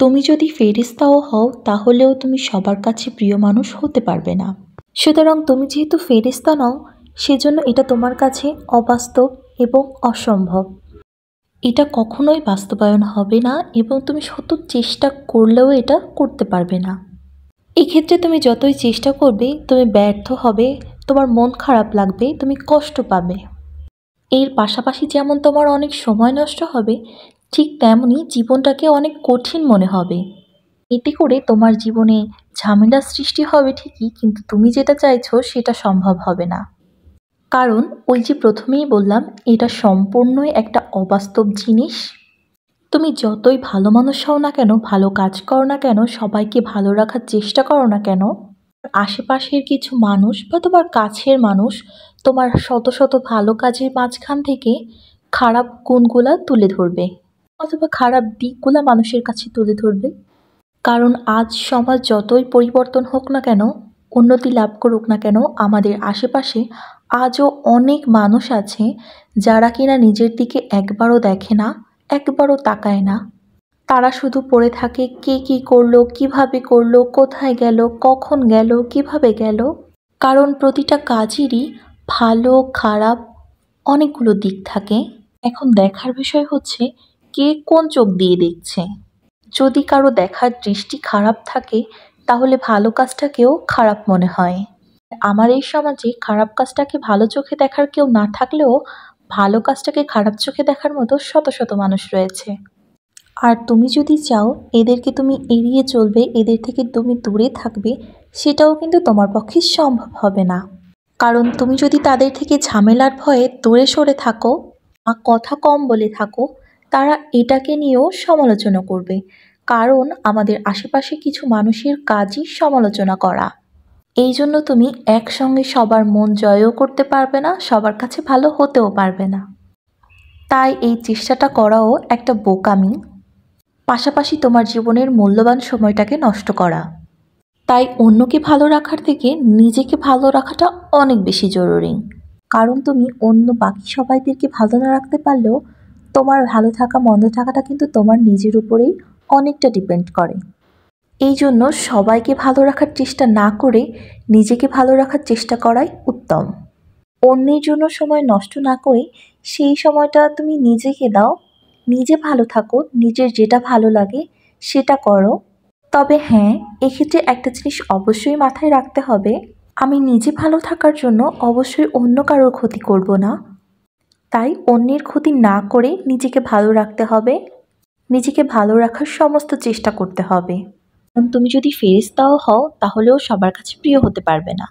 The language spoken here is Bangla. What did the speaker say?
তুমি যদি ফেরেশতাও হও তাহলেও তুমি সবার কাছে প্রিয় মানুষ হতে পারবে না। সুতরাং তুমি যেহেতু ফেরেশতা নও, সেজন্য এটা তোমার কাছে অবাস্তব এবং অসম্ভব। এটা কখনোই বাস্তবায়ন হবে না এবং তুমি শত চেষ্টা করলেও এটা করতে পারবে না। এক্ষেত্রে তুমি যতই চেষ্টা করবে তুমি ব্যর্থ হবে, তোমার মন খারাপ লাগবে, তুমি কষ্ট পাবে। এর পাশাপাশি যেমন তোমার অনেক সময় নষ্ট হবে, ঠিক তেমনই জীবনটাকে অনেক কঠিন মনে হবে। এতে করে তোমার জীবনে ঝামেলার সৃষ্টি হবে ঠিকই, কিন্তু তুমি যেটা চাইছো সেটা সম্ভব হবে না। কারণ ওই যে প্রথমেই বললাম, এটা সম্পূর্ণই একটা অবাস্তব জিনিস। তুমি যতই ভালো মানুষ হও না কেন, ভালো কাজ করো না কেন, সবাইকে ভালো রাখার চেষ্টা করো না কেন, আশেপাশের কিছু মানুষ বা তোমার কাছের মানুষ তোমার শত শত ভালো কাজের মাঝখান থেকে খারাপ গুণগুলা তুলে ধরবে অথবা খারাপ দিকগুলা মানুষের কাছে তুলে ধরবে। কারণ আজ সমাজ যতই পরিবর্তন হোক না কেন, উন্নতি লাভ করুক না কেন, আমাদের আশেপাশে আজও অনেক মানুষ আছে যারা কিনা নিজের দিকে একবারও দেখে না, একবারও তাকায় না। তারা শুধু পড়ে থাকে কে কী করলো, কিভাবে করলো, কোথায় গেল, কখন গেল, কিভাবে গেল। কারণ প্রতিটা কাজেরই ভালো খারাপ অনেকগুলো দিক থাকে। এখন দেখার বিষয় হচ্ছে কে কোন চোখ দিয়ে দেখছে। যদি কারো দেখার দৃষ্টি খারাপ থাকে তাহলে ভালো কাজটাকেও খারাপ মনে হয়। আমার এই সমাজে খারাপ কাজটাকে ভালো চোখে দেখার কেউ না থাকলেও ভালো কাজটাকে খারাপ চোখে দেখার মতো শত শত মানুষ রয়েছে। আর তুমি যদি চাও এদেরকে তুমি এড়িয়ে চলবে, এদের থেকে তুমি দূরে থাকবে, সেটাও কিন্তু তোমার পক্ষে সম্ভব হবে না। কারণ তুমি যদি তাদের থেকে ঝামেলার ভয়ে দূরে সরে থাকো বা কথা কম বলে থাকো, তারা এটাকে নিয়েও সমালোচনা করবে। কারণ আমাদের আশেপাশে কিছু মানুষের কাজই সমালোচনা করা। এই জন্য তুমি একসঙ্গে সবার মন জয়ও করতে পারবে না, সবার কাছে ভালো হতেও পারবে না। তাই এই চেষ্টাটা করাও একটা বোকামি, পাশাপাশি তোমার জীবনের মূল্যবান সময়টাকে নষ্ট করা। তাই অন্যকে ভালো রাখার থেকে নিজেকে ভালো রাখাটা অনেক বেশি জরুরি। কারণ তুমি অন্য বাকি সবাইদেরকে ভালো না রাখতে পারলেও তোমার ভালো থাকা মন্দ থাকাটা কিন্তু তোমার নিজের উপরেই অনেকটা ডিপেন্ড করে। এই জন্য সবাইকে ভালো রাখার চেষ্টা না করে নিজেকে ভালো রাখার চেষ্টা করাই উত্তম। অন্যের জন্য সময় নষ্ট না করে সেই সময়টা তুমি নিজেকে দাও, নিজে ভালো থাকো, নিজের যেটা ভালো লাগে সেটা করো। তবে হ্যাঁ, এক্ষেত্রে একটা জিনিস অবশ্যই মাথায় রাখতে হবে, আমি নিজে ভালো থাকার জন্য অবশ্যই অন্য কারোর ক্ষতি করব না। তাই অন্যের ক্ষতি না করে নিজেকে ভালো রাখতে হবে, নিজেকে ভালো রাখার সমস্ত চেষ্টা করতে হবে। কারণ তুমি যদি ফেরেশতাও হও তাহলেও সবার কাছে প্রিয় হতে পারবে না।